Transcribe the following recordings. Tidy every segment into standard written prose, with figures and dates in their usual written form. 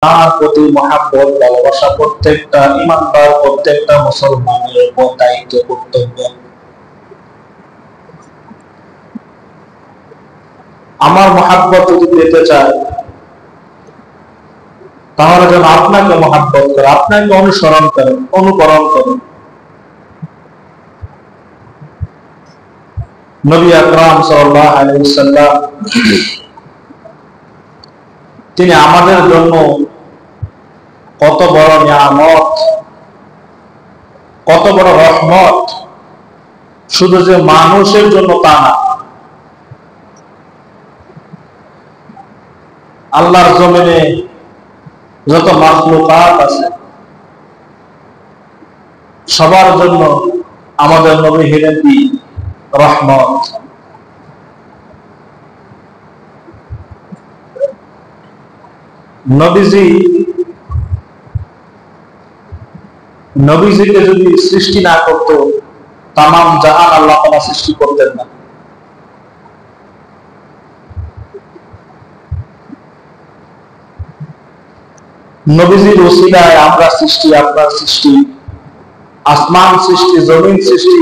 তার প্রতি মহাব্বত ভালোবাসা প্রত্যেকটা ইমানদার প্রত্যেকটা মুসলমানের উপর দায়িত্ব কর্তব্য। আমার মহাব্বত যদি পেতে চায় তাহলে যেন আপনাকে মহাব্বত করে, আপনাকে অনুসরণ করে, অনুকরণ করে। নবী আকরাম সাল্লাল্লাহু আলাইহি ওয়াসাল্লাম তিনি আমাদের জন্য কত বড় নিয়ামত, কত বড় রহমত, শুধু যে মানুষের জন্য তা না, আল্লাহর জমিনে যত মাখলুকাত আছে সবার জন্য আমাদের নবী হলেন কি রহমত। নবীজিকে যদি সৃষ্টি না করতো তামাম জাহান আল্লাহ তাআলা সৃষ্টি করতেন না। নবীজির ওসিলায় আমরা সৃষ্টি, আপনার সৃষ্টি, আসমান সৃষ্টি, জমিন সৃষ্টি,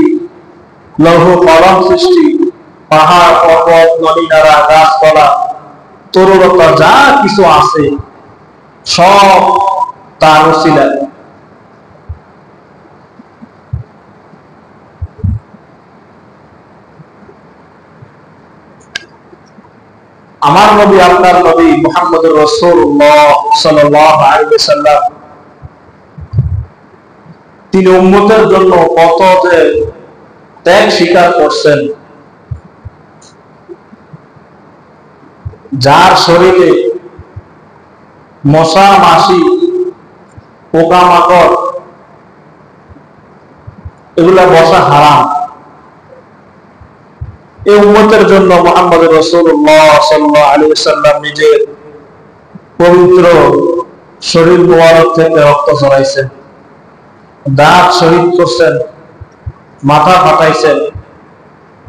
লৌহ কলম সৃষ্টি, পাহাড় পর্বত নদী নালা গাছপালা তরুলতা যা কিছু আছে সব তার ওসিলায়। আমার নবী, আপনার নবী মুহাম্মদুর রাসূলুল্লাহ সাল্লাল্লাহু আলাইহি ওয়াসাল্লাম তিনি উম্মতের জন্য কত যে ত্যাগ স্বীকার করছেন। যার শরীরে মশা মাছি পোকামাকড় এগুলা বসা হারাম, এই উম্মতের জন্য মুহাম্মদুর রাসূলুল্লাহ সাল্লাল্লাহু আলাইহি ওয়াসাল্লাম নিজের পবিত্র শরীর মোবারক থেকে রক্ত ঝরাইছেন, দাঁত শহীদ করছেন, মাথা ফাটাইছেন,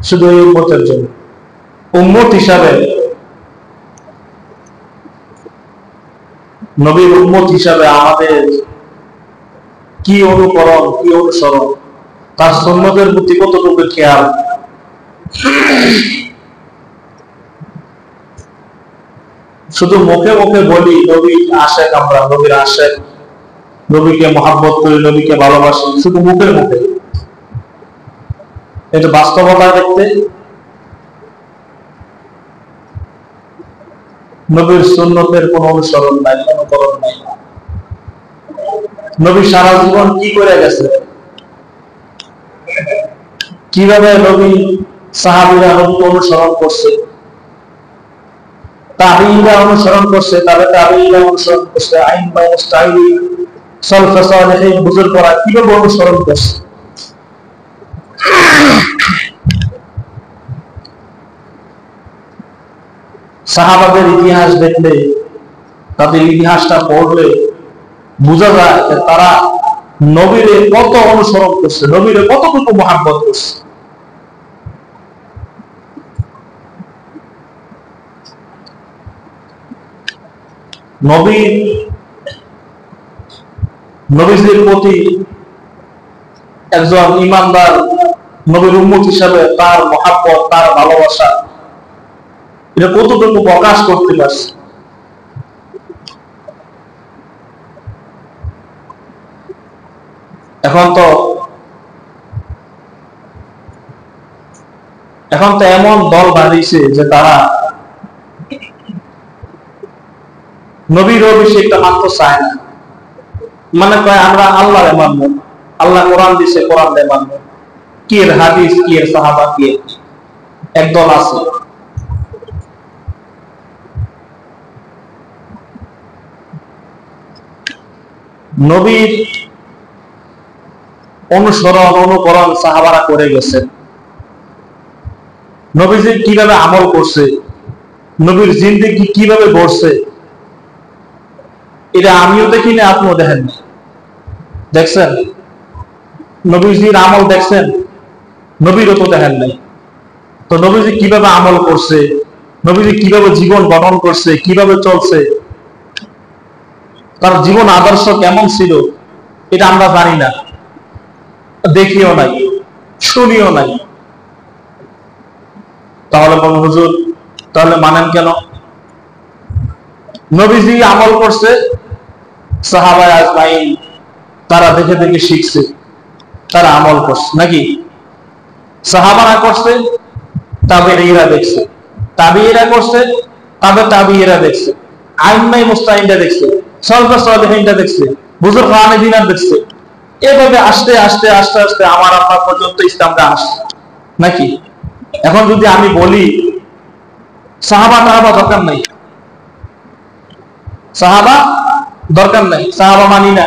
শুধু এই উম্মতের জন্য। উম্মত হিসাবে, নবীর উম্মত হিসাবে আমাদের কি অনুকরণ, কি অনুসরণ, তার সুন্নতের প্রতি কতটুকু খেয়াল। শুধু মুখে মুখে বলি নবী আশেক, আমরা নবীর আশেক, নবীকে মহাব্বত করি, নবীকে ভালোবাসি, শুধু মুখের মুখে। এটা বাস্তবতা দেখতে নবীর সুন্নতের কোন অনুসরণ নাই, অনুকরণ নাই। নবী সারা জীবন কি করে গেছে, কিভাবে নবী সাহাবীরা নবীকে অনুসরণ করছে, তাবেঈরা অনুসরণ করছে, তাবেঈরা অনুসরণ করছে, আইম্মা মুস্তাহিদিন সালফে সালেহিন বুজুর্গরা কিভাবে অনুসরণ করছে। সাহাবাদের ইতিহাস দেখলে, তাদের ইতিহাসটা পড়লে বোঝা যায় যে তারা নবীরে কত অনুসরণ করছে, নবীরে কতটুকু মহাব্বত করছে। নবীজির প্রতি একজন ইমানদার নবীর উম্মত হিসাবে তার মহাব্বত, তার ভালোবাসা এটা কতটুকু প্রকাশ করতে পারছে। এখন তো এমন দল বাড়িয়েছে যে তারা নবীর অভিষেকটা মাত্র চায় না, মানে কয় আমরা আল্লাহরে মানবো, আল্লাহ কোরআন দিছে কোরআন দিয়ে মানবো, কি এর হাদিস, কি এর সাহাবা, কি একদল আছে। নবীর অনুসরণ অনুকরণ সাহাবারা করে গেছে। নবীজি কিভাবে আমল করছে, নবীর জিন্দেগি কিভাবে গড়ছে, এটা আমিও দেখি না, আপনিও দেখেন না। দেখছেন নবীজির আমল, দেখছেন নবীরও তো দেখেন নাই। তো নবীজি কিভাবে আমল করছে, নবীজি কিভাবে জীবন গঠন করছে, কিভাবে চলছে, তার জীবন আদর্শ কেমন ছিল এটা আমরা জানি না, দেখিও নাই, শুনিও নাই। তাহলে বলুন হুজুর, তাহলে মানেন কেন? নবীজি আমল করছে, সাহাবায়ে আজমাইন তারা দেখে দেখে শিখছে, তারা আমল করছে নাকি? সাহাবারা করছে, তাবেঈরা দেখছে, তাবেঈরা করছে, তাবেঈরা দেখছে, আইম্মায়ে মুস্তাহিদরা দেখছে, সালফে সালেহিনরা দেখছে, বুজুর্গানে দিনার দেখছে। এভাবে আস্তে আস্তে আস্তে আস্তে আমার আপনার পর্যন্ত ইসলামটা আসছে নাকি? এখন যদি আমি বলি সাহাবা তাহাবা দরকার নাই, সাহাবা দরকার নাই, সাহাবা মানি না,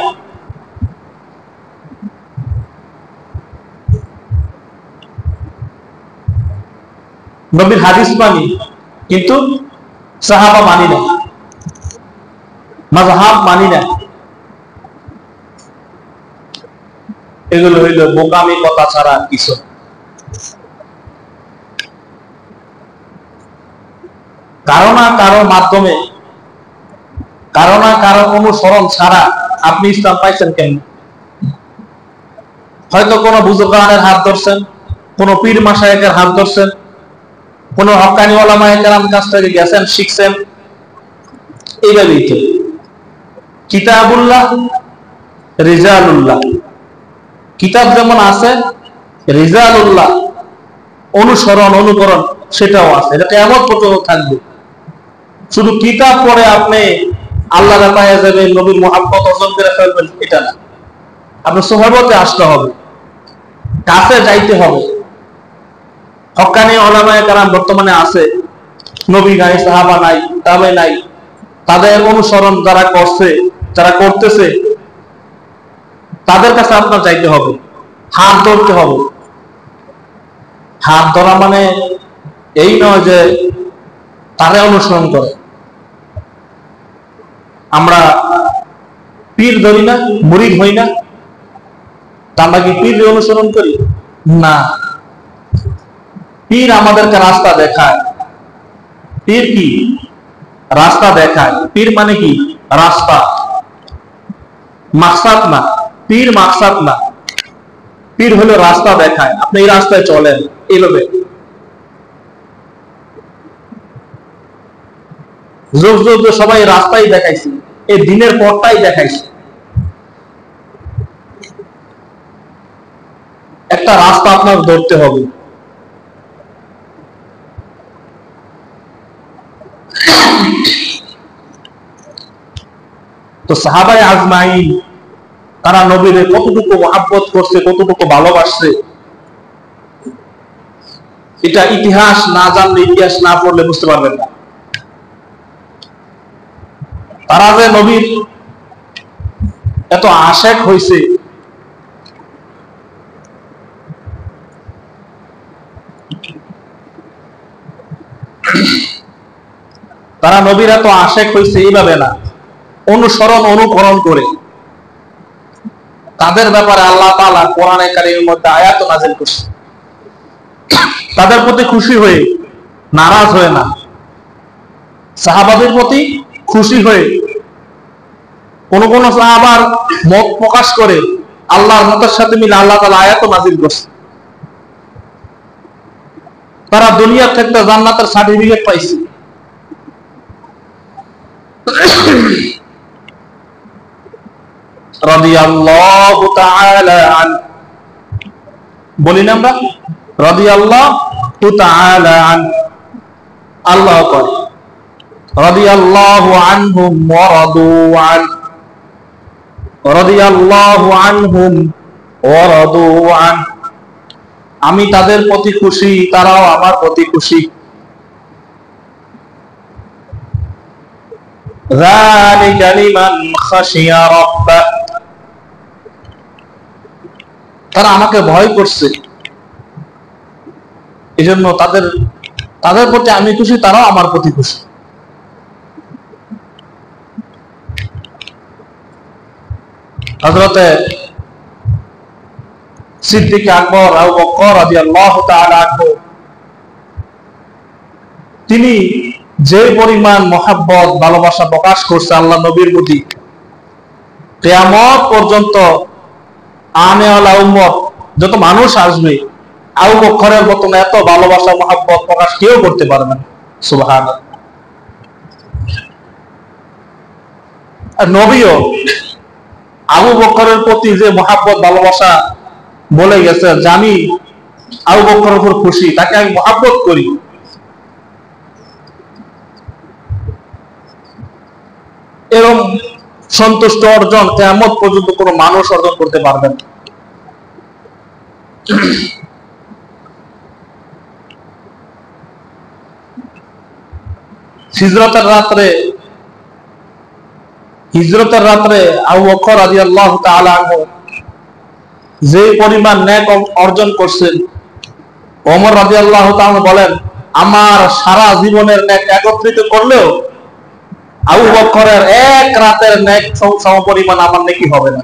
নবীর হাদিস মানি কিন্তু সাহাবা মানি না, মাযহাব মানি না, এগুলো হইল বোকামি কথা ছাড়া কিছু। কারো না কারো মাধ্যমে, কারো না কারো অনুসরণ ছাড়া আপনি ইসলাম পাইছেন কেন? হয়তো কোন বুজুর্গানের হাত ধরছেন, কোন পীর মাশায়েখের হাত ধরছেন, কোন হক্কানি ওলামায়ে কেরাম কাছ থেকে গেছেন, শিখছেন। এইভাবেই তো কিতাবুল্লাহ, রিজালুল্লাহ, কিতাব যেমন আছে, রিজালুল্লাহ অনুসরণ অনুকরণ সেটাও আছে। এটা কিয়ামত পর্যন্ত থাকবে। শুধু কিতাব পড়ে আপনি আল্লাহর পায়ে যাবেন, নবীর মুহাব্বত অর্জন করে ফেলবেন, এটা না। আপনার সোহবতে আসতে হবে, কাছে যাইতে হবে। হক্কানি ওলামায়ে কেরাম বর্তমানে আছে, নবী নাই, সাহাবা নাই, তাবে নাই, তাদের অনুসরণ যারা করছে, যারা করতেছে, তাদের কাছে আপনার যাইতে হবে, হাত ধরতে হবে। হাত ধরা মানে এই নয় যে তারে অনুসরণ করে। আমরা পীর ধরি না, মুরিদ হই না, তা আমরা কি পীর অনুসরণ করি? না। পীর আমাদেরকে রাস্তা দেখায়। পীর কি? রাস্তা দেখায়। পীর মানে কি? রাস্তা, মাকসাদ না। পীর মাকসাদ না, পীর হলো রাস্তা দেখায়। আপনি এই রাস্তায় চলেন, এইভাবে। যুগ যুগ সবাই রাস্তাই দেখাইছে, এই দিনের পথটাই দেখাইছে। একটা রাস্তা আপনার ধরতে হবে। তো সাহাবায়ে আজমাইন তারা নবীর কতটুকু মহব্বত করছে, কতটুকু ভালোবাসছে, এটা ইতিহাস না জানলে, ইতিহাস না পড়লে বুঝতে পারবেন না। তারা যে নবীর এত আশেক হয়েছে, তারা নবীর এত আশেক হয়েছে এইভাবে না, অনুসরণ অনুকরণ করে। তাদের ব্যাপারে আল্লাহ তাআলা কোরআনে কারীমের মধ্যে আয়াত নাযিল করছে, তাদের প্রতি খুশি হয়ে, নারাজ হয়ে না, সাহাবাদের প্রতি খুশি হয়ে। কোন কোন সাহাবার মত প্রকাশ করে আল্লাহর মতের সাথে মিলে আল্লাহ তাআলা আয়াত নাযিল করছে। তারা দুনিয়ার থেকে জান্নাতের সার্টিফিকেট পাইছে। রাদিয়াল্লাহু তাআলা আন, বলি না আমরা রাদিয়াল্লাহু তাআলা আন, আল্লাহ কয় রাদিয়াল্লাহু আনহুম ওয়া রাদু আন, রাদিয়াল্লাহু আনহুম ওয়া রাদু আন, আমি তাদের প্রতি খুশি, তারাও আমার প্রতি খুশি। যালিকা লিমান খাশিয়া রাব্বাহ, তারা আমাকে ভয় করছে, এজন্য তাদের প্রতি আমি খুশি, তারাও আমার প্রতি খুশি। হযরতে সিদ্দিক আকবর আবু বকর রাদিয়াল্লাহু তাআলা আনহু, তিনি যে পরিমাণ মহব্বত ভালোবাসা প্রকাশ করছে আল্লাহ নবীর প্রতি, কিয়ামত পর্যন্ত আনেওয়ালা উম্মত যত মানুষ আসবে, আবু বকরের মতন এত ভালোবাসা মহব্বত প্রকাশ কেউ করতে পারবে না। সুবহানাল্লাহ। আর নবীও আবু বকরের প্রতি যে মহব্বত ভালোবাসা বলে গেছে যে আমি আবু বকরের উপর খুশি, তাকে আমি মহব্বত করি, এরকম সন্তুষ্ট অর্জন কিয়ামত পর্যন্ত কোন মানুষ অর্জন করতে পারবে না। হিজরতের রাত্রে আবু বকর রাদিয়াল্লাহু তাআলা আনহু যে পরিমাণ নেক অর্জন করছেন, ওমর রাদিয়াল্লাহু তাআলা বলেন আমার সারা জীবনের নেক একত্রিত করলেও আবু বকরের এক রাতের নেক সমপরিমাণ আমার নেকি হবে না।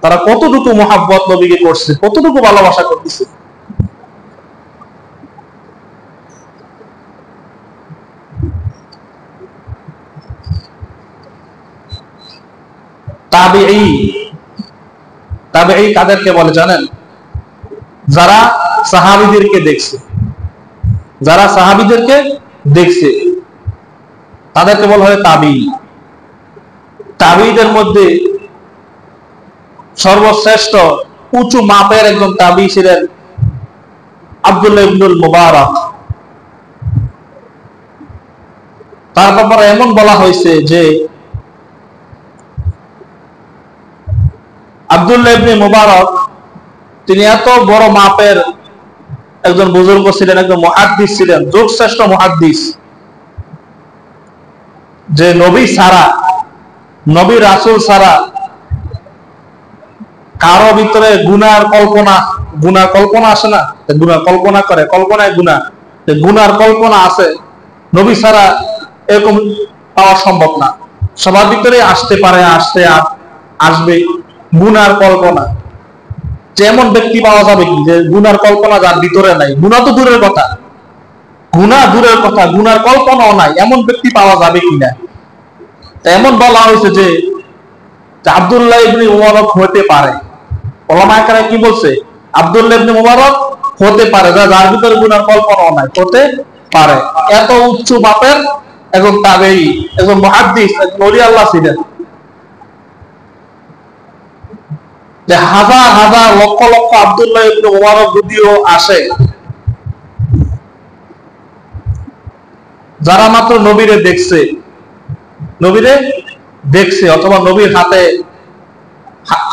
তারা কতটুকু মহব্বত নবীকে করছে, কতটুকু ভালোবাসা করতেছে। তাবেঈ কাদেরকে বলে জানেন? যারা সাহাবীদেরকে দেখছে তাদেরকে বলা হয় তাবেঈ। তাবেঈদের মধ্যে সর্বশ্রেষ্ঠ উঁচু মাপের একজন তাবেঈ ছিলেন আব্দুল্লাহ ইবনুল মুবারক। তার ব্যাপারে এমন বলা হয়েছে যে আব্দুল্লাহ ইবনে মুবারক তিনি এত বড় মাপের একজন বুজুর্গ ছিলেন, একজন মুহাদ্দিস ছিলেন, যুগশ্রেষ্ঠ মুহাদ্দিস, যে নবী রাসূল ছাড়া কারো ভিতরে গুনার কল্পনা আসে না, গুনার কল্পনা করে, কল্পনায় গুনার কল্পনা আছে, নবী ছাড়া এরকম পাওয়া সম্ভব না। সবার ভিতরে আসতে পারে, আসবে গুনার কল্পনা। যেমন ব্যক্তি পাওয়া যাবে কি যে গুনার কল্পনা যার ভিতরে নাই, গুনাহ তো দূরের কথা, গুনার কল্পনাও নাই, এমন ব্যক্তি পাওয়া যাবে কিনা। এমন বলা হয়েছে যে আব্দুল্লাহ ইবনে মুবারক হতে পারে। ওলামায়ে কেরাম কি বলছে? আব্দুল্লাহ ইবনে মুবারক হতে পারে, যার ভিতরে গুনার কল্পনাও নাই, হতে পারে। এত উচ্চ মাপের একজন তাবেঈ, একজন মুহাদ্দিস, একজন ওলি আল্লাহ ছিলেন, যে হাজার হাজার লক্ষ লক্ষ আব্দুল্লাহ ইবনে মুবারক যদিও আসে, যারা মাত্র নবীরে দেখছে অথবা নবীর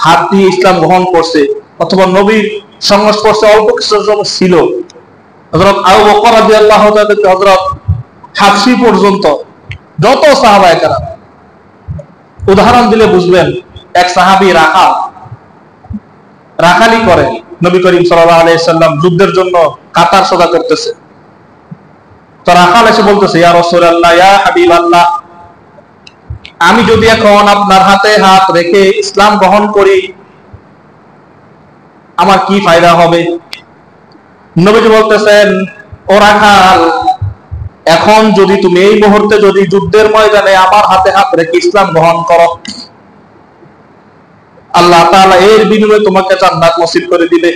হাত দিয়ে ইসলাম গ্রহণ করছে, অথবা নবীর সংস্পর্শে অল্প কিছু ছিল, হযরত আবু বকর রাদিয়াল্লাহু তাআলা থেকে হযরত হাফসী পর্যন্ত যত সাহাবায়ে কেরাম, উদাহরণ দিলে বুঝবেন। এক সাহাবী রাখালি করে, নবী করিম সাল্লাল্লাহু আলাইহি সাল্লাম যুদ্ধের জন্য কাতার সোজা করতেছে, তো রাখাল এসে বলতেছে ইয়া রাসূলুল্লাহ, ইয়া হাবিবাল্লাহ, আমি যদি এখন আপনার হাতে হাত রেখে ইসলাম গ্রহণ করি আমার কি ফায়দা হবে? নবীজি বলতেছেন, ও রাখাল, এখন যদি তুমি এই মুহূর্তে যদি যুদ্ধের ময়দানে আমার হাতে হাত রেখে ইসলাম গ্রহণ করো, আল্লাহ তাআলা এর বিনিময়ে তোমাকে জান্নাত নসিব করে দিবে।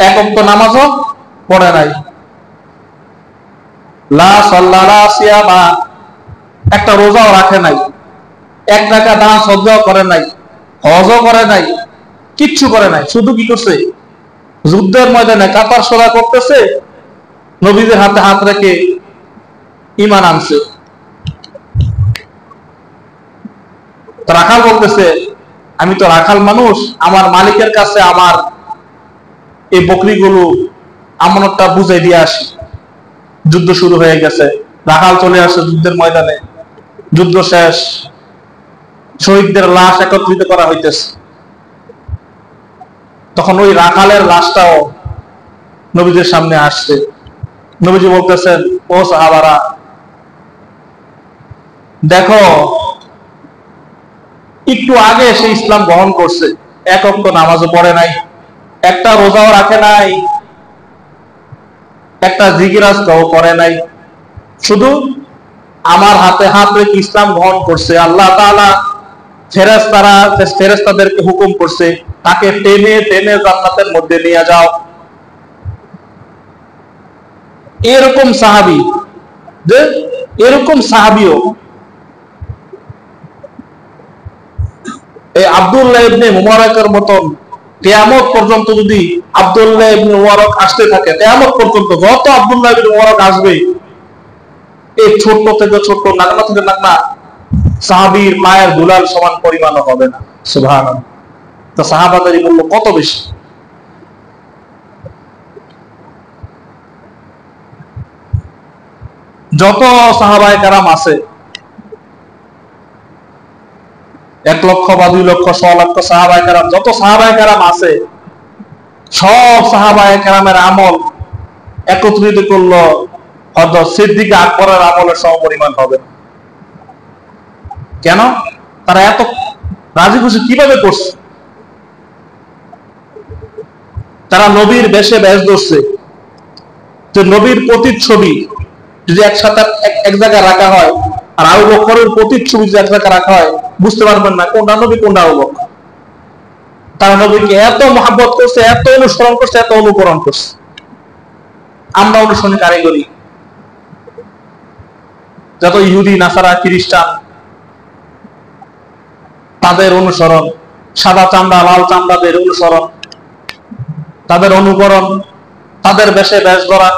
এক ওয়াক্ত নামাজও পড়ে নাই, লা সাল্লাল্লাহু আলাইহি সিয়ামা, একটা রোজাও রাখে নাই, এক টাকা দান সহ্য করে নাই, হজও করে নাই, কিচ্ছু করে নাই, শুধু কি করছে? যুদ্ধের ময়দানে কাতার সোজা করতেছে, নবীদের হাতে হাত রেখে ঈমান আনছে। রাখাল বলতেছে, আমি তো রাখাল মানুষ, আমার মালিকের কাছে আমার এই বকরিগুলো আমানতটা বুঝাই দিয়ে আসি। যুদ্ধ শুরু হয়ে গেছে, রাখাল চলে আসে যুদ্ধের ময়দানে, যুদ্ধ শেষ, শহীদদের লাশ একত্রিত করা হইতেছে। তখন ওই রাখালের লাশটাও নবীদের সামনে আসছে। নবীজি বলতেছেন, ও সাহাবারা, দেখো একটু আগে সে ইসলাম গ্রহণ করছে, এক ওয়াক্ত নামাজও পড়ে নাই, একটা রোজাও রাখে নাই, একটা জিকিরাজ কেউ করে নাই, শুধু আমার হাতে হাত রেখে ইসলাম গ্রহণ করছে। আল্লাহ তাআলা ফেরেশতাদেরকে হুকুম করছে তাকে টেনে টেনে জান্নাতের মধ্যে নিয়ে যাও। এরকম সাহাবী, যে এরকম সাহাবীও এই আব্দুল্লাহ ইবনে মুবারকের মতন কিয়ামত পর্যন্ত যদি আব্দুল্লাহ ইবনে মুবারক আসতে থাকে, কিয়ামত পর্যন্ত যত আব্দুল্লাহ ইবনে মুবারক আসবে, এই ছোট্ট থেকে ছোট্ট, নাগনা থেকে নাগনা সাহাবীর পায়ের ধুলার সমান পরিমাণও হবে না। সুবহানাল্লাহ। তো সাহাবাদের মূল্য কত বেশি। যত সাহাবায়ে কেরাম আছে, 1 লক্ষ বা 2 লক্ষ 100 লক্ষ সাহাবায়ে কেরাম, যত সাহাবায়ে কেরাম আছে, সব সাহাবায়ে কেরামের আমল একত্রিত করলো হযরত সিদ্দিক আকবরের আমলের সমপরিমাণ হবে। কেন? তারা এত রাজি খুশি কিভাবে করছে? তারা নবীর বেশে বেশ ধরছে, যে নবীর প্রতিচ্ছবি যদি একসাথে এক জায়গায় রাখা হয় আর আবু বকরের প্রতিচ্ছবি যদি এক জায়গায় রাখা হয়, বুঝতে পারবেন না কোনটা নবী কোনটা আবু বকর। তারা নবীকে এত মহব্বত করছে, এত অনুসরণ করছে, এত অনুকরণ করছে। আমরা অনুসরণ কারিগরি, যত ইহুদি নাসারা খ্রিস্টান, তাদের অনুসরণ, সাদা চামড়া লাল চামড়াদের অনুসরণ, তাদের অনুকরণ, তাদের বেশে বেশ ধরা।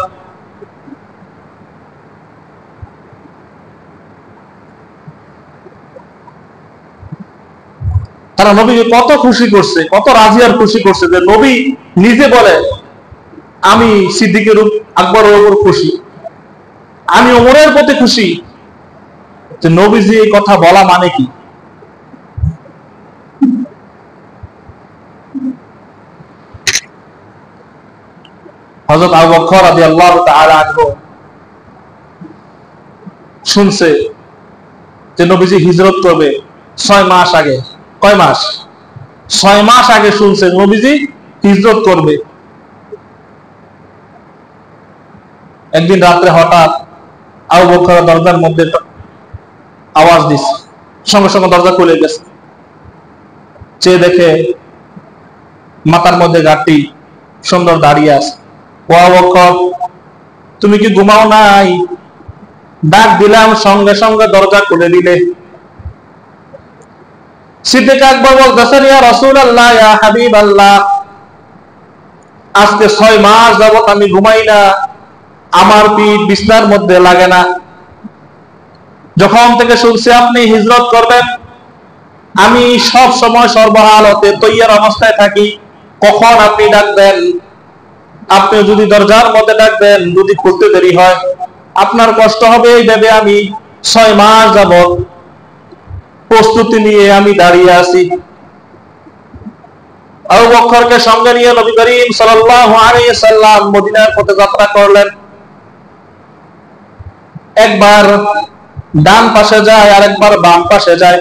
তারা নবীকে কত খুশি করছে, কত রাজি আর খুশি করছে, যে নবী নিজে বলে আমি সিদ্দিকের আকবরের উপর খুশি, আমি ওমরের প্রতি খুশি। যে নবীজি এই কথা বলা মানে কি? হযরত আবু বকর রাদিয়াল্লাহু তাআলা আনহু শুনছে যে নবীজি হিজরত করবে 6 মাস আগে। কয় মাস? 6 মাস আগে শুনছে নবীজি হিজরত করবে। একদিন রাত্রে হঠাৎ আবু বকর দরজার মধ্যে আওয়াজ দিছে, সঙ্গে সঙ্গে দরজা খুলে গেছে। চেয়ে দেখে মাথার মধ্যে গাঁটটি সুন্দর দাঁড়িয়ে আছে। ও আবু বকর, তুমি কি ঘুমাও নাই? ডাক দিলাম, সঙ্গে সঙ্গে দরজা খুলে দিলে। সিদ্দিক আকবর বলতেছেন, ইয়া রাসূলুল্লাহ, ইয়া হাবিবাল্লাহ, আজকে 6 মাস যাবত আমি ঘুমাই না, আমার পিঠ বিছনার মধ্যে লাগে না। যখন থেকে শুনছি আপনি হিজরত করবেন, আমি সব সময় সর্বহালতে তৈয়ার অবস্থায় থাকি। কখন আপনি ডাকবেন, আপনি যদি দরজার মধ্যে ডাকবেন, যদি খুলতে দেরি হয় আপনার কষ্ট হবে, এই ভেবে আমি 6 মাস যাবত প্রস্তুতি নিয়ে আমি দাঁড়িয়ে আছি। আবু বকরকে সঙ্গে নিয়ে নবী করিম সাল্লাল্লাহু আলাইহি সাল্লাম মদিনার পথে যাত্রা করলেন। একবার ডান পাশে যায় আর একবার বাম পাশে যায়।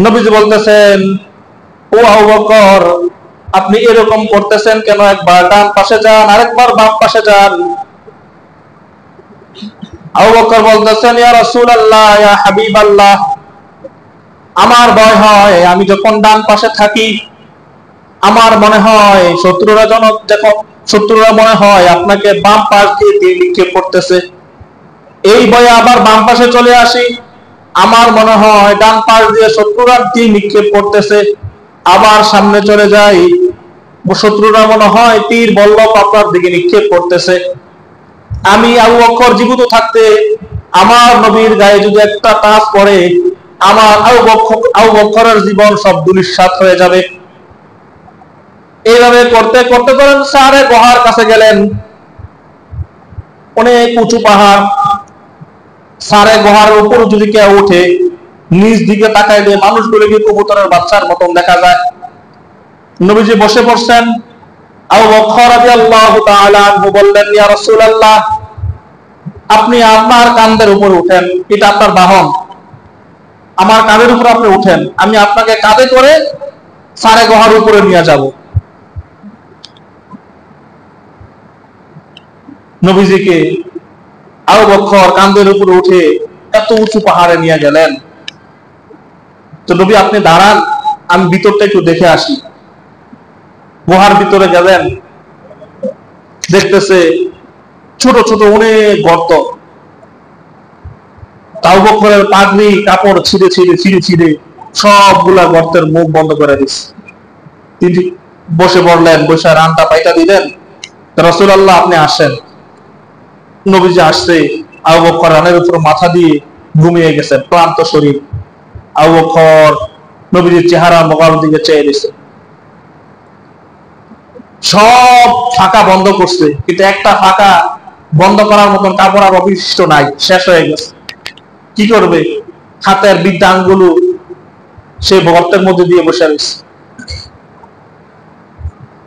নবীজি বলতেছেন, ও আবু বকর, আপনি এরকম করতেছেন কেন? একবার ডান পাশে যান, আরেকবার বাম পাশে যান। আবু বকর বলতেছেন, ইয়া রাসূলুল্লাহ, ইয়া হাবিবাল্লাহ, আমার ভয় হয় আমি যখন ডান পাশে থাকি, আমার মনে হয় শত্রুরা মনে হয় আপনাকে বাম পাশ দিয়ে তীর নিক্ষেপ করতেছে। এই ভয়ে আবার বাম পাশে চলে আসি, আমার মনে হয় ডান পাশ দিয়ে শত্রুরা তীর নিক্ষেপ করতেছে। আবার সামনে চলে যাই, শত্রুরা মনে হয় তীর বল্লম আপনার দিকে নিক্ষেপ করতেছে। আমি আবু বকর জীবিত থাকতে আমার নবীর গায়ে যদি একটা টাচ পড়ে, আমার আবু বকরের জীবন সব দুলিশাত হয়ে যাবে। এইভাবে করতে করতে করেন সারে গুহার কাছে গেলেন। অনেক উঁচু পাহাড়, সারে গুহার উপর যদি কেউ উঠে, নিচ দিকে তাকাইলে মানুষগুলোকে কবুতরের বাচ্চার মতন দেখা যায়। নবীজি বসে পড়ছেন। আবু বকর রাদিয়াল্লাহু তাআলা আনহু বললেন, ইয়া রাসূলুল্লাহ, আপনি আমার কাঁধের উপর উঠেন, এটা আপনার বাহন, আমার কাঁধের উপর আপনি উঠেন, আমি আপনাকে কাঁধে করে সারে গুহার উপরে নিয়ে যাব। নবীজিকে আবু বকর কাঁধের উপরে উঠে এত উঁচু পাহাড়ে নিয়ে গেলেন। তো নবী আপনি দাঁড়ান, আমি ভিতরটা একটু দেখে আসি। গুহার ভিতরে গেলেন, দেখতেছে ছোট ছোট অনেক গর্ত। আবু বকরের পাগড়ি কাপড় ছিঁড়ে ছিঁড়ে ছিঁড়ে ছিঁড়ে সবগুলা গর্তের মুখ বন্ধ করে দিচ্ছে। তিনি বসে পড়লেন, বসে রানটা পাইটা দিলেন, রাসূলুল্লাহ আপনি আসেন। নবীজি আসছে, আবু বকর রানের উপর মাথা দিয়ে ঘুমিয়ে গেছেন, ক্লান্ত শরীর। আবু বকর নবীজির চেহারা মোবাইল দিকে চেয়ে দিছে। সব ফাঁকা বন্ধ করছে, কিন্তু একটা ফাঁকা বন্ধ করার মতন কাপড় আর অবশিষ্ট নাই, শেষ হয়ে গেছে। কি করবে? হাতের বিদ্যা আঙ্গুলো সে গর্তের মধ্যে দিয়ে বসে রয়েছে।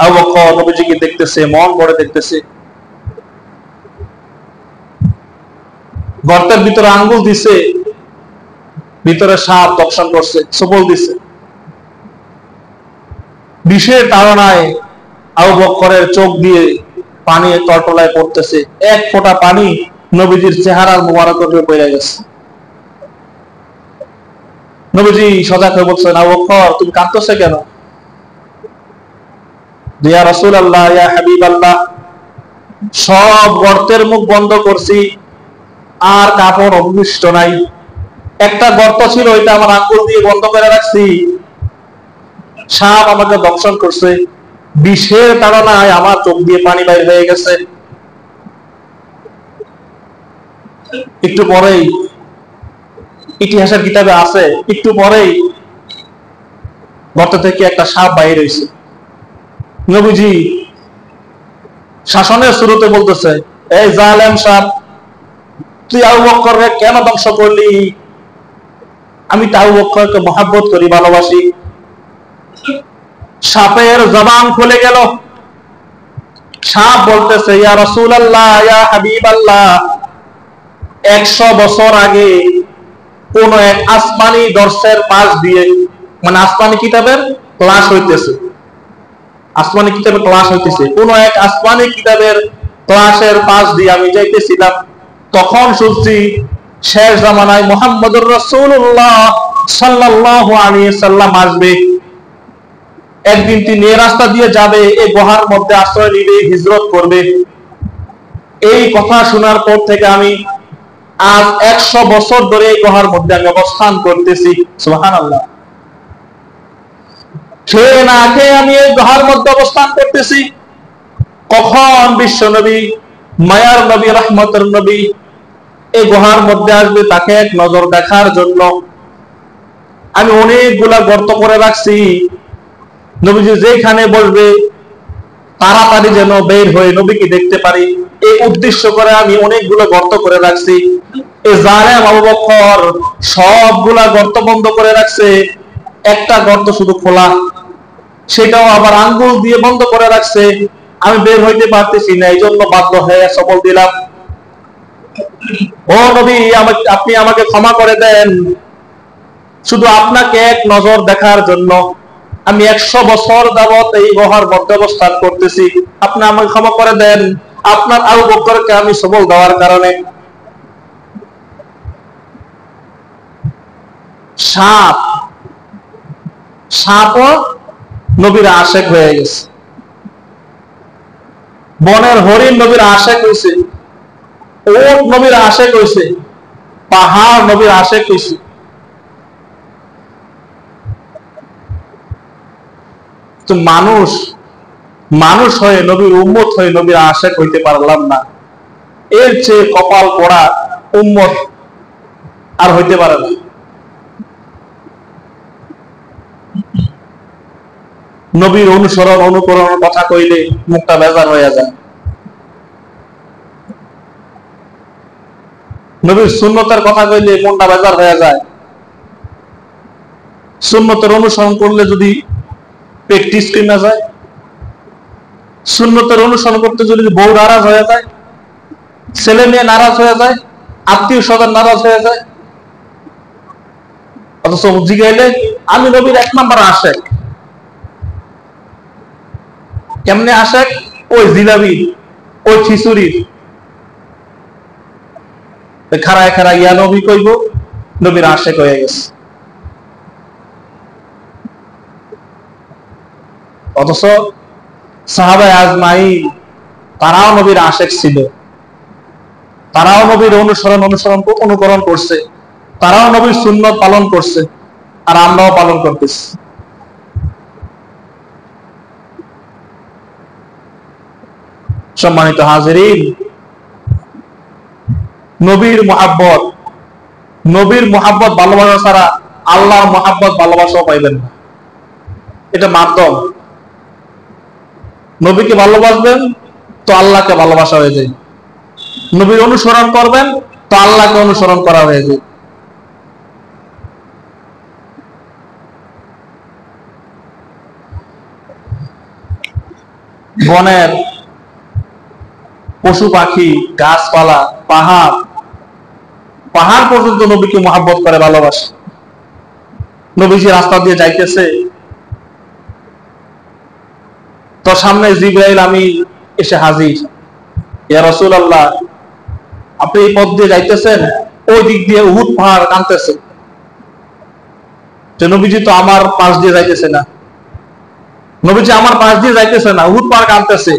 আবু বকর নবীজিকে দেখতেছে, মন ভরে দেখতেছে। গর্তের ভিতরে আঙ্গুল দিছে, ভিতরে সাপ দর্শন করছে, সবল দিছে। বিষের তাড়নায় আবু বকরের চোখ দিয়ে পানি টলটলায় পড়তেছে। এক ফোঁটা পানি নবীজির চেহারার মোবারকের উপরে পড়ে গেছে। নবীজি সজাগ হয়ে বলছেন, আবু বকর তুমি কাঁদতেছো কেন? ইয়া রাসূলুল্লাহ, ইয়া হাবিবাল্লাহ, সব গর্তের মুখ বন্ধ করছি, আর কাপড় অবশিষ্ট নাই। একটা গর্ত ছিল, ওইটা আমার আঙ্গুল দিয়ে বন্ধ করে রাখছি, সাপ আমাকে দংশন করছে। বিষের তাড়নায় আমার চোখ দিয়ে পানি বাইর হয়ে গেছে। একটু পরেই, ইতিহাসের কিতাবে আছে, একটু পরেই গর্ত থেকে একটা সাপ বাইর হয়েছে। নবীজি শাসনের শুরুতে বলতেছে, এই জালেম সাপ, তুই আবু বকরকে কেন ধ্বংস করলি? আমি তো আবু বকরকে মহব্বত করি, ভালোবাসি। সাপের জবান খুলে গেল। সাপ বলতেছে, ইয়া রাসূলুল্লাহ, ইয়া হাবিবাল্লাহ, 100 বছর আগে কোন এক আসমানি দর্শের পাশ দিয়ে, মানে আসমানি কিতাবের ক্লাস হইতেছে, আসমানি কিতাবের ক্লাস হইতেছে, কোন এক আসমানি কিতাবের ক্লাসের পাশ দিয়ে আমি যাইতেছিলাম। তখন শুনছি শেষ জামানায় মুহাম্মদুর রাসূলুল্লাহ সাল্লাল্লাহু আলাইহি সাল্লাম আসবে। একদিন তিনি এই রাস্তা দিয়ে যাবে, এই গুহার মধ্যে আশ্রয় নিবে, হিজরত করবে। এই কথা শোনার পর থেকে আমি আজ 100 বছর ধরে এই গুহার মধ্যে আমি অবস্থান করতেছি। সুবহানাল্লাহ। খেয়ে না খেয়ে আমি এই গুহার মধ্যে অবস্থান করতেছি। কখন বিশ্ব নবী, মায়ার নবী, রহমতের নবী এই গুহার মধ্যে আসবে তাকে এক নজর দেখার জন্য আমি অনেকগুলা গর্ত করে রাখছি। নবীজি যেখানে বসবে তাড়াতাড়ি যেন বের হয়ে নবীকে দেখতে পারি, এই উদ্দেশ্য করে আমি অনেকগুলো গর্ত করে রাখছি। এই জালেম আবু বকর সবগুলা গর্ত বন্ধ করে রাখছে, একটা গর্ত শুধু খোলা, সেটাও আবার আঙ্গুল দিয়ে বন্ধ করে রাখছে। আমি বের হইতে পারতেছি না, এই জন্য বাধ্য হয়ে সবল দিলাম। ও নবী, আপনি আমাকে ক্ষমা করে দেন, শুধু আপনাকে এক নজর দেখার জন্য আমি 100 বছর যাবত এই গুহার মধ্যে অবস্থান করতেছি। আপনি আমাকে ক্ষমা করে দেন, আপনার আবু বকরকে আমি সবল দেওয়ার কারণে। সাপ, সাপও নবীর আশেক হয়ে গেছে। বনের হরিণ নবীর আশেক হয়েছে, ওট নবীর আশেক হয়েছে, পাহাড় নবীর আশেক হয়েছে। তো মানুষ হয়ে নবীর উম্মত হয়ে নবীর আশেক হইতে পারলাম না, এর চেয়ে কপাল পোড়া উম্মত আর হইতে পারে না। নবীর অনুসরণ অনুকরণ কথা কইলে মুখটা বেজার হয়ে যায়। নবীর সুন্নতের কথা কইলে মনটা বেজার হয়ে যায়। সুন্নতের অনুসরণ করলে যদি প্র্যাকটিস না যায়, সুন্নতের অনুসরণ করতে যদি বউ নারাজ হয়ে যায়, ছেলে মেয়ে নারাজ হয়ে যায়, আত্মীয় স্বজন নারাজ হয়ে যায়, অথচ জিগাইলে আমি নবীর 1 নম্বর আশেক। কেমনে আশেক? ওই জিলাবি, ওই খিচুড়ি, খাড়ায় খাড়ায় ইয়া নবী কইব, নবীর আশেক হয়ে গেছে। অথচ সাহাবায়ে আজমাইন তারাও নবীর আশেক ছিল, তারাও নবীর অনুকরণ করছে, তারাও নবীর সুন্নত পালন করছে, আর আমরাও পালন করতেছি। সম্মানিত হাজিরিন, নবীর মুহাব্বত, নবীর মুহাব্বত ভালোবাসা ছাড়া আল্লাহর মুহাব্বত ভালোবাসাও পাইবেন না। এটা মাধ্যম। নবীকে ভালোবাসবেন তো আল্লাহকে ভালোবাসা হয়ে যায়, নবীর অনুসরণ করবেন তো আল্লাহকে অনুসরণ করা হয়ে যায়। বনের পশু পাখি, গাছপালা, পাহাড় পাহাড় পর্যন্ত নবীকে মহব্বত করে, ভালোবাসে। নবীজি রাস্তা দিয়ে যাইতেছে, তো সামনে জিবরাইল আমিন এসে হাজির। ইয়া রাসূলুল্লাহ, আপনি এই পথ দিয়ে যাইতেছেন, ওই দিক দিয়ে উহুদ পাহাড় কাঁপতেছে। যে নবীজি তো আমার পাশ দিয়ে যাইতেছে না, নবীজি আমার পাশ দিয়ে যাইতেছে না, উহুদ পাহাড় কাঁপতেছে।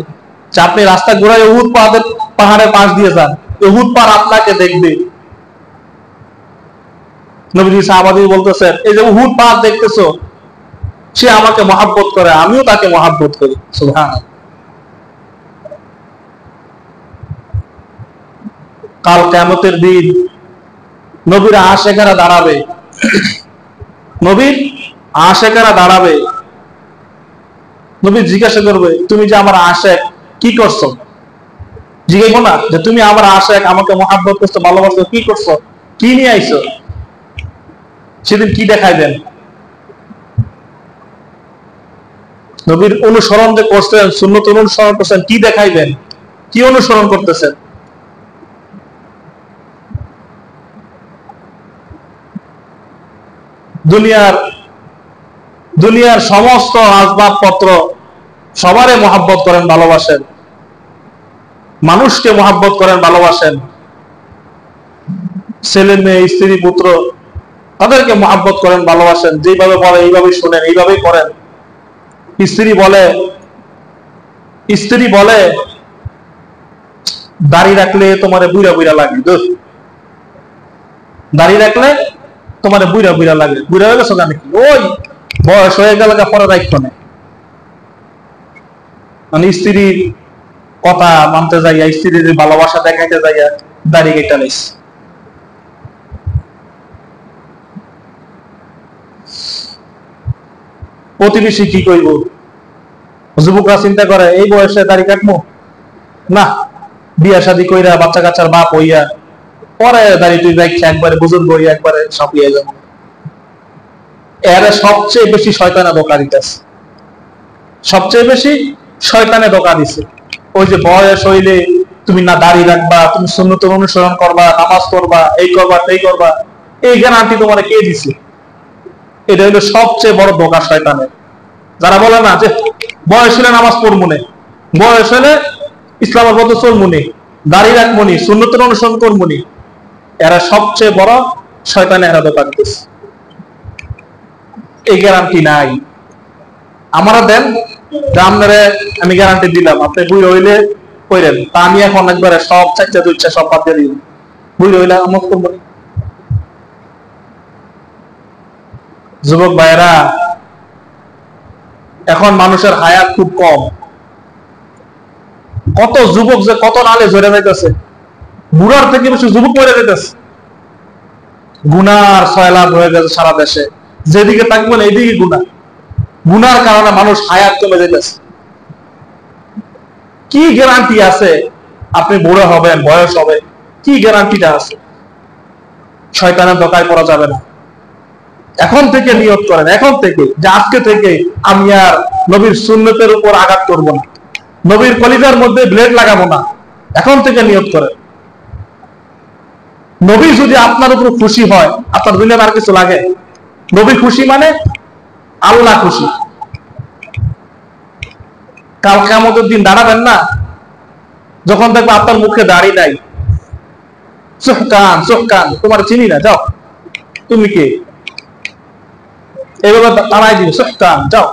যে আপনি রাস্তা ঘুরাই উহুদ পাহাড়ের পাশ দিয়ে যান, উহুদ পাহাড় আপনাকে দেখবে। নবীজি সাহাবাদের বলতেছেন, এই যে উহুদ পাহাড় দেখতেছো, সে আমাকে মহব্বত করে, আমিও তাকে মহব্বত করি। সুবহানাল্লাহ। কাল কিয়ামতের দিন নবীর আশিকেরা দাঁড়াবে, নবীর আশিকেরা দাঁড়াবে। নবী জিজ্ঞাসা করবে, তুমি যে আমার আশিক, কি করছো? জিজ্ঞাসা না যে তুমি আমার আশিক, আমাকে মহব্বত করছো, ভালোবাসো, কি করছো, কি নিয়ে আইছো? সেদিন কি দেখাইবেন? নবীর অনুসরণ যে করছেন, সুন্নত অনুসরণ করছেন, কি দেখাইবেন? কি অনুসরণ করতেছেন? দুনিয়ার সমস্ত আসবাবপত্র সবারে মহব্বত করেন, ভালোবাসেন, মানুষকে মহব্বত করেন, ভালোবাসেন, ছেলে মেয়ে স্ত্রী পুত্র তাদেরকে মহব্বত করেন, ভালোবাসেন, যেভাবে বলে এইভাবে শুনেন, এইভাবেই করেন। স্ত্রী বলে দাড়ি রাখলে তোমার বুড়া বুড়া লাগে, দাড়ি রাখলে তোমার বুড়া বুড়া লাগে। বুড়া হয়ে গেছো নাকি? ওই বয়স হয়ে গেল, পরে রাখতো না। মানে স্ত্রীর কথা মানতে যাইয়া, স্ত্রীর ভালোবাসা দেখাইতে যাইয়া দাড়ি কেটে নিস। প্রতিবেশী কি কইব? যুবকরা চিন্তা করে, এই বয়সে দাড়ি কাটবো না, বিয়া শাদী কইরা বাচ্চা কাচ্চার বাপ হইয়া পরে দাড়ি তুই রাখছে, একবারে বুজুর্গ হইয়া একবারে সাপিয়ে যাবে। এর সবচেয়ে বেশি শয়তানে ধোঁকা দিতেছে, সবচেয়ে বেশি শয়তানে ধোঁকা দিছে। ওই যে বয়স হইলে তুমি না দাড়ি রাখবা, তুমি সুন্নত অনুসরণ করবা, নামাজ পড়বা, এই করবা এই করবা, এই গ্যারান্টি তোমার কে দিছে? এটা হইলো সবচেয়ে বড় ধোঁকা শয়তানের। যারা বলে না যে বয়স হলে নামাজ পড়বো না, বয়স হলে ইসলামের পথে চলবো নি, দাড়ি রাখবো নি, সুন্নতের অনুসরণ করবো নি, এরা সবচেয়ে বড় শয়তানে এরা ধোঁকা দিতেছে। এই গ্যারান্টি নাই। আমরা দেন আপনারে আমি গ্যারান্টি দিলাম, আপনি বুড়ি হইলে কইরেন, তা আমি এখন একবারে সব চাইতে দুইটা সব বাদ দিয়ে দিই, বুড়ি হইলে আমল করবো। যুবক ভাইরা, এখন মানুষের হায়াত খুব কম। কত যুবক যে কত নালে ঝরে যাইতেছে, বুড়ার থেকে বেশি যুবক মরে যাইতেছে। গুনার সয়লাভ হয়ে গেছে সারা দেশে, যেদিকে থাকবেন এইদিকে গুনাহ, গুনার কারণে মানুষ হায়াত কমে যাইতেছে। কি গ্যারান্টি আছে আপনি বুড়ো হবেন, বয়স হবে? কি গ্যারান্টিটা আছে? শয়তানের ধোঁকায় পড়া যাবে না। এখন থেকে নিয়ত করেন, এখন থেকে, যে আজকে থেকে আমি আর নবীর সুন্নতের উপর আঘাত করব না, নবীর কলিজার মধ্যে ব্লেড লাগাবো না। এখন থেকে নিয়ত করেন। নবী যদি আপনার উপর খুশি হয়, আপনার দুনিয়ার আর কিছু লাগে? নবী খুশি মানে আল্লাহ খুশি। কাল কিয়ামতের দিন দাঁড়াবেন না, যখন দেখবে আপনার মুখে দাড়ি নাই, সুহকান সুহকান, তোমার চিনি না, যাও, তুমি কে? এইভাবে তাড়াই দিবে, সুহকান, যাও।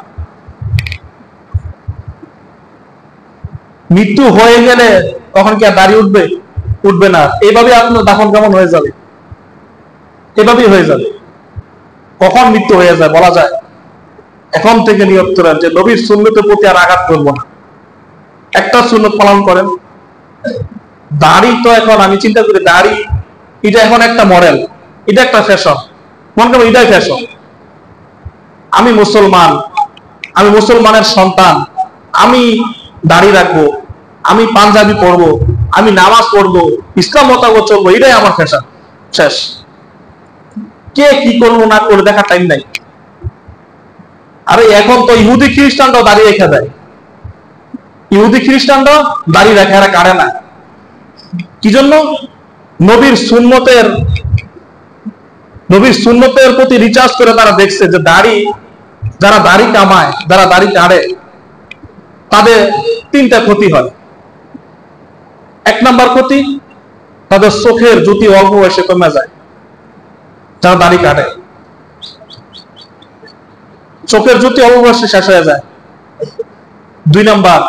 মৃত্যু হয়ে গেলে তখন কি আর দাড়ি উঠবে? উঠবে না। এইভাবে আপনার দাফন কেমন হয়ে যাবে, এভাবেই হয়ে যাবে। কখন মৃত্যু হয়ে যায় বলা যায়? এখন থেকে নিয়ত করেন যে নবীর সুন্নতের প্রতি আর আঘাত করবো না। একটা সুন্নত পালন করেন। দাড়ি তো এখন আমি চিন্তা করি, দাড়ি এটা এখন একটা মডেল, এটা একটা ফ্যাশন, মনে করেন এটাই ফ্যাশন। আমি মুসলমান, আমি মুসলমানের সন্তান, আমি দাড়ি রাখবো, আমি পাঞ্জাবি পরবো, আমি নামাজ পড়বো, ইসলাম মোতাবেক চলবো, এটাই আমার ফ্যাশন। শেষ। কে কি করবো না করে দেখার টাইম নাই। আরে এখন তো ইহুদি খ্রিস্টানরাও দাড়ি রেখে দেয়। ইহুদি খ্রিস্টানরা দাড়ি রাখে, এরা কাটে না। কি জন্য? নবীর সুন্নতের প্রতি রিচার্জ করে তারা দেখছে যে দাড়ি, যারা দাড়ি কামায়, যারা দাড়ি কাটে, তাদের তিনটা ক্ষতি হয়। এক নাম্বার ক্ষতি, তাদের চোখের জ্যোতি অল্প বয়সে কমে যায়। যারা দাড়ি কাটে চোখের জ্যোতি অল্প বয়সে শেষ হয়ে যায়। দুই নাম্বার,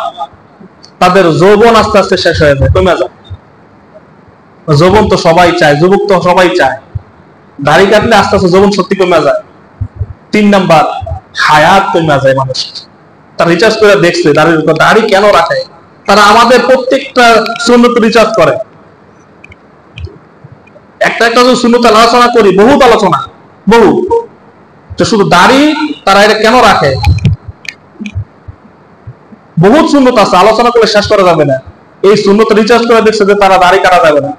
তাদের যৌবন আস্তে আস্তে শেষ হয়ে যায়, কমে যায়। যৌবন তো সবাই চায়, যুবক তো সবাই চায়, দাড়ি কাটলে আস্তে আস্তে যৌবন সত্যি কমে যায়। তিন নাম্বার, হায়াত কমে যায় মানুষের। তারা রিচার্জ করে দেখছে দাড়ি কেন রাখে। তারা আমাদের প্রত্যেকটা সুন্নত রিচার্জ করে। একটা একটা সুন্নত আলোচনা করি, বহুত আলোচনা, বহু, তো শুধু দাড়ি তারা এটা কেন রাখে, বহুত সুন্নত আছে, আলোচনা করলে শেষ করা যাবে না। এই সুন্নত রিচার্জ করে দেখছে যে তারা দাড়ি কাটা যাবে না,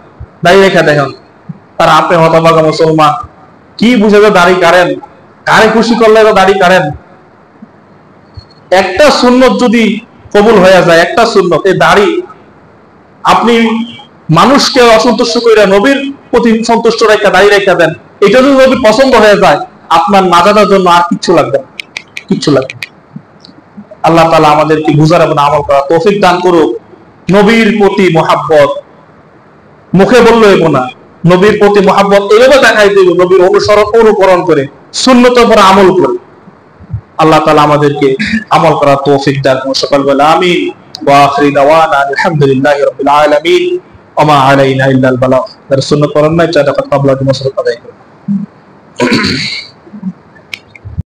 দাড়ি রেখে দেখেন। তারা আপনি হতভাগা মুসলমান, কি বুঝে যে দাড়ি কাটেন, কারে খুশি করলে দাড়ি কাটেন। একটা সুন্নত যদি কবুল হয়ে যায়, একটা সুন্নত, এই দাড়ি, আপনি মানুষকে অসন্তুষ্ট করে নবীর প্রতি সন্তুষ্ট রেখা দাড়ি রেখা দেন, এটা যদি নবীর পছন্দ হয়ে যায়, আপনার নাজাতের জন্য আর কিচ্ছু লাগবে না, কিচ্ছু লাগবে। আল্লাহ তাআলা আমাদেরকে বুঝার এবং আমল করা তৌফিক দান করুক। নবীর প্রতি মহাব্বত মুখে বললো এবং না, নবীর প্রতি মহাব্বত এভাবে দেখাই দেব, নবীর অনুসরণ অনুকরণ করে, সুন্নতের উপর আমল করে। আল্লাহ তাআলা আমাদেরকে আমল করার তৌফিক দান করুন। সকল বলে আমিন। ওয়া আখিরি দাওয়ানা আলহামদুলিল্লাহি রাব্বিল আলামিন। ওয়া মা আলাইনা ইল্লাল বালাগ। সুন্নাত পড়েন না, এটা কাবলা দি মাসরুফ আদায় করুন।